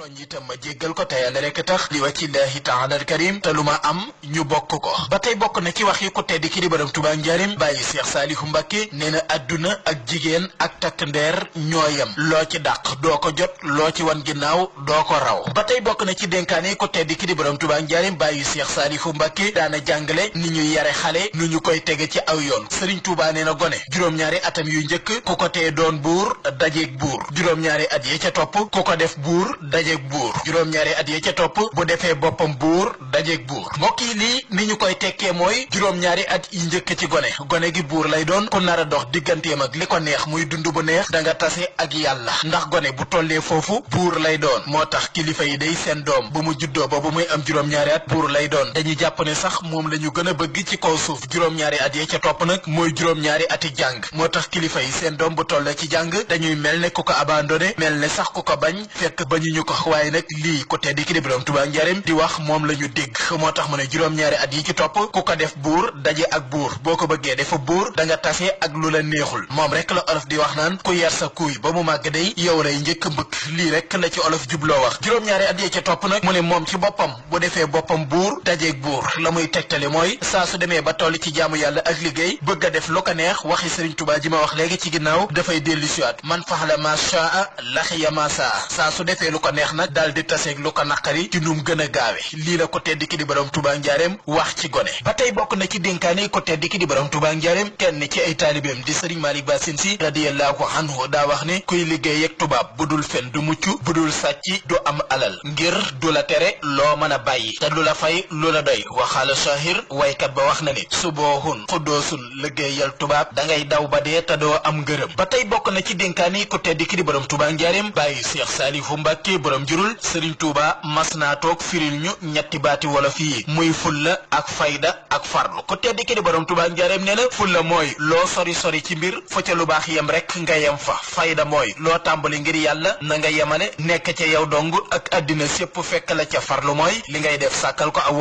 tooñ itam ma jéggal ko te yàlla rek tax li wajhillahi ta'ala al-karim te lu ma am ñu bokk ko ba tey bokk na ci wax yi ku tedd ki di borom Tuubaa njaarim bàyyi Cheikh Saliou Mbacké nee na adduna ak jigéen ak takk ndeer ñooyam loo ci dàq doo ko jot loo ci wan ginnaaw doo ko raw ba tey bokk na ci dénkaane ku tedd ki di borom Tuubaa njaarim bàyyi Cheikh Saliou Mbacké daana jàngale ni ñuy yare xale nu ñu koy tege ci aw yoon Serigne Touba nee na gone juróom-ñaari atam yu njëkk ku ko tee doon buur dajeeg buur juróom-ñaari at ya ca topp ku ko def buur dajeeg buur juróom-ñaari at ya ca topp bu defee boppam buur dajeeg buur mbokk yi lii ni ñu koy tekkee mooy juróom-ñaari at yi njëkk ci gone gi buur lay doon ku nar a dox digganteem ak li ko neex muy dund bu neex da nga tase ak yàlla ndax gone bu tollee foofu buur lay doon moo tax kilifa yi day seen doom bu mu juddoo ba bu muy am juróom-ñaari at buur lay doon dañuy jàpp ne sax moom la ñu gën a bëgg ci kaw suuf juróom-ñaari at ya ca topp nag mooy juróom-ñaari ati jàng moo tax kilifa yi seen doom bu tollee ci jàng dañuy mel ne ku ko abandonné mel ne sax ku ko bañ fekk bañuñu ko waaye nag lii ku tedd ki di borom Tuubaa njaarim di wax moom la ñu dégg moo tax mu ne juróom-ñaari at yi ci topp ku ko def buur daje ak buur boo ko bëggee defa buur da nga tase ak lu la neexul moom rek la olof di wax naan ku yar sa kuuy ba mu màgg day yow lay njëkk mbëkk lii rek la ci olof jubloo wax juróom-ñaari at yi ca topp nag mu ne moom ci boppam bu defee boppam buur dajeeg buur la muy tegtale mooy saa su demee ba toll ci jaamu yàlla ak liggéey bëgg a def lu ko neex waxi Serigne Touba ji ma wax léegi ci ginnaaw dafay dellu siwaat man faxala ma shaa laxiya ma saa su defee lu ko neex nag daal di taseeg lu ko naqari ci num gën a gaawe lii la ko tedd ki di borom Touba njaareem wax ci gone ba tey bokk na ci dénkaane ko tedd ki di borom Touba njaareem kenn ci ay taalibeem di Serigne Malick Bassine Sy radiyallahu anhu daa wax ne kuy liggéey ak tubaab bu dul fen du mucc bu dul sàcc du am alal ngir du la tere loo mën a bàyyi te du la fay lu la doy waxaala shahir waykat ba wax na ni suboohun xuddoosun liggéeyal tubaab da ngay daw ba dee te doo am ngërëm ba tey bokk na ci dénkaani ku tedd ki di borom Touba njaareem bàyyi Cheikh Saliou Mbacké borom jurul Serigne Touba mas naa toog firil ñu ñetti baati wolof yi muy fulla ak fayda ak farlu ku tedd ki di borom Touba njaareem nee na fulla mooy loo sori sori ci mbir fa ca lu baax yem rek nga yem fa fayda mooy loo tàmbali ngir yàlla na nga yemale nekk ca yow dong ak àddina sépp fekk la ca farlu mooy li ngay def sàkkal ko ak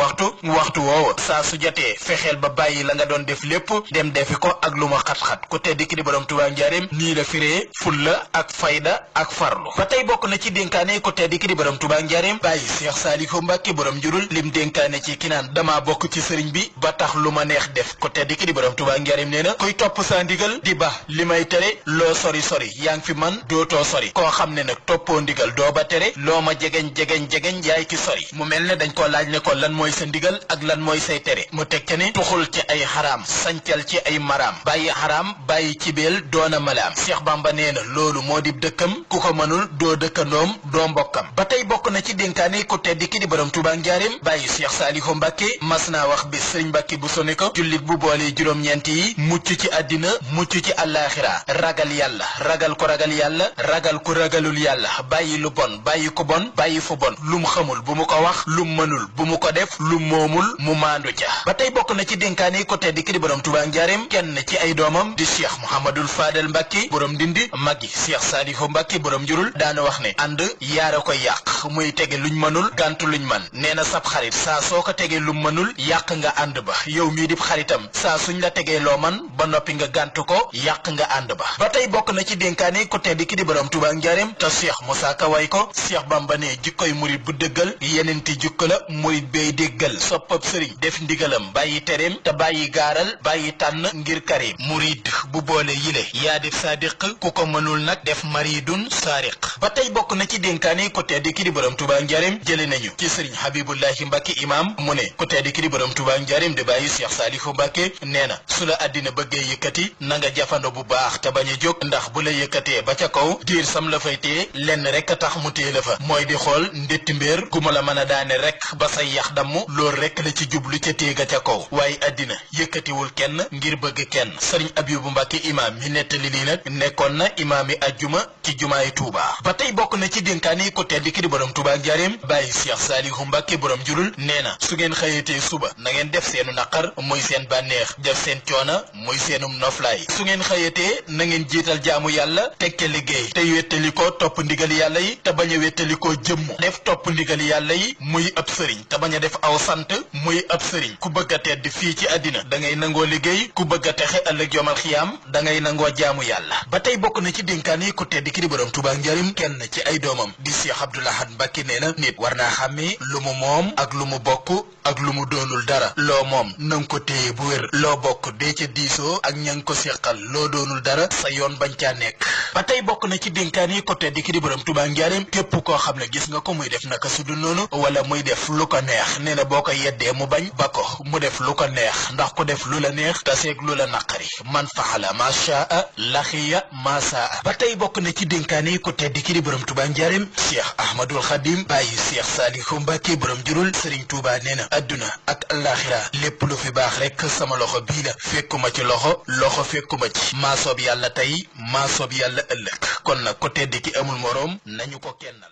waxtu woowa saa su jotee fexeel ba bàyyi la nga doon def lépp dem defi ko ak lu ma xat-xat ku tedd ki di borom Touba njaareem nii la firee fulla ak fayda ak farlu ba tey bokk na ci dénkaane ku tedd ki di borom Touba njaareem bàyyi Cheikh Saliou Mbacké borom njurul lim dénkaane ci ki naan dama bokk ci sëriñ bi ba tax lu ma neex def ku tedd ki di borom Touba njaareem nee na kuy topp sa ndigal di ba li may tere loo sori sori yaa ngi fi man dootoo sori koo xam ne nag toppoo ndigal doo ba tere loo ma jegeñ yaay ki sori mu mel ne dañ ko laaj ne ko lan mooy sa ndigal ak lan mooy say tere mu teg ca ne tuxul ci ay xaraam sancal ci ay maraam bàyyi xaraam bàyyi ci beel doona malaam Cheikh Bamba nee na loolu moo di dëkkam ku ko mënul doo dëkkandoom doo mbokkam ba tey bokk na ci dénkaane ku tedd ki di borom Touba njaareem bàyyi Cheikh Saliou Mbacké mas naa wax bi Serigne Mbacké bu sone ko jullit bu boole juróom-ñeent yi mucc ci àddina mucc ci àllaaxira ragal yàlla ragal ko ragal yàlla ragal ku ragalul yàlla bàyyi lu bon bàyyi ko bon bàyyi fu bon lum xamul bu mu ko wax lum mënul bu mu ko def lum moomul mu maandu ca ba tey bokk na ci dénkaane ko tedd ki di borom Touba njaareem kenn ci ay doomam di Cheikh Mouhamadul Fadel Mbacké borom Ndindi magi Cheikh Saliou Mbacké borom jurul daana wax ne ànd yaara koy yàq muy tege luñ mënul gàntu luñ man nee na sab xarit saa soo ko tegee lum mënul yàq nga ànd ba yow mii di xaritam saa suñ la tegee loo man ba noppi nga gàntu ko yàq nga ànd ba tey bokk na ci dénkaane ko tedd ki di borom Touba njaareem te Cheikh Moussa Ka way ko Cheikh Bamba ne jikkoy murit bu dëggal yenenti jukka la murit bay déggal soppab sëriñ def ndigalam bàyyi tereem te bàyyi gaaral bàyyi tànn ngir karim murit bu boole yile yaa def sadiq ku ko mënul nag def maridun saariq ba tey bokk na ci dénkaane ko tedd ki di borom Touba njaareem jële nañu ci sëriñ Habibullahi Mbacké imam mu ne ko tedd ki di borom Touba njaareem di bàyyi Cheikh Saliou Mbacké nee na su la àddina bëggee yëkkati na nga jafando bu baax te bañ a jóg ndax bu la yëkkatee ba ca kaw diir sam la fay téye lenn rek a tax mu téye la fa mooy di xool ndetti mbéer gu ma la mën a daane rek ba say yax damm loolu rek la ci jublu ca téega ca kaw waaye àddina yëkkatiwul kenn ngir bëgg kenn sëriñ Abibu Mbacké imam mi nettali lii nag nekkoon na imaam yi ajjuma ci jumaay Touba ba tey bokk na ci dénkaane ko tedd ki di borom Touba njaareem bàyyi Cheikh Saliou Mbacké borom jurul nee na su ngeen xëyatee suba na ngeen def seenu naqar muy seen bànneex def seen coona muy seenum noflaay su ngeen xëyatee na ngeen jiital jaamu yàlla teg ca liggéey tey wettali ko topp ndigal yàlla yi te bañ a wettali ko jëmm def topp ndigal yàlla yi muy ab sëriñ te bañ a def aw sant muy ab sëriñ ku bëgg a tedd fii ci àddina da ngay nangoo liggéey ku bëgg a texe ëllëg yomal xiyaam da ngay nangoo jaamu yàlla ba tey bokk na ci dénkaan yi ku tedd ki di borom Touba njaarim kenn ci ay doomam di Cheikh Abdoul Ahad Ahad Mbacké nee na nit war naa xàmmee lu mu moom ak lu mu bokk ak lu mu doonul dara loo moom nanga ko téye bu wér loo bokk dee ca diisoo ak ña nga ko seqal loo doonul dara sa yoon bañ caa nekk ba tey bokk na ci dénkaan yi ko tedd ki di borom Touba Njaareem képp koo xam ne gis nga ko muy def naka su dul noonu wala muy def lu ko neex nee na boo ko yeddee mu bañ ba ko mu def lu ko neex ndax ko def lu la neex taseeg lu la naqari man faala ma shaa laxiya ma saa ba tey bokk na ci dénkaan yi ko tedd ki di borom Touba Njaareem Cheikh Ahmadul Khadim bàyyi Cheikh Saliou Mbacké borom jurul Serigne Touba nee na adduna ak alaxira lépp lu fi baax rek sama loxo bii la fekkuma ci loxo fekkuma ci maa soob yàlla tey maa soob yàlla ëllëg kon nag ko tedd ki amul moroom nañu ko kennal